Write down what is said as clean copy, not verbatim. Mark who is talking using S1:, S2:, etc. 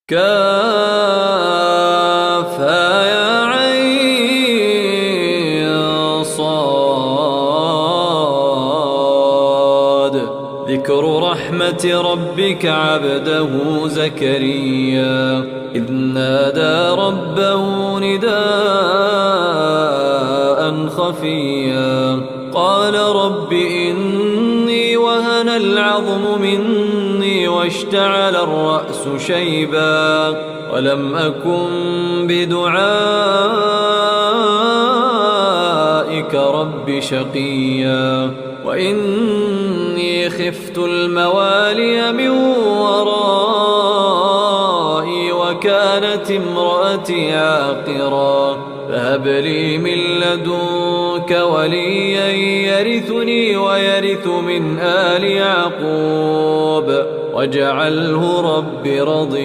S1: كافها يا عين صاد. ذكر رحمة ربك عبده زكريا إذ نادى ربه نداء خفيا قال رب إني وهن العظم مني واشتعل الرأس شيبا ولم أكن بدعائك رب شقيا وإني خفت الموالي من ورائي وكانت امرأتي عاقرا فهب لي من لدنك وليا يرثني ويرث من آل يعقوب واجعله رب رضيا.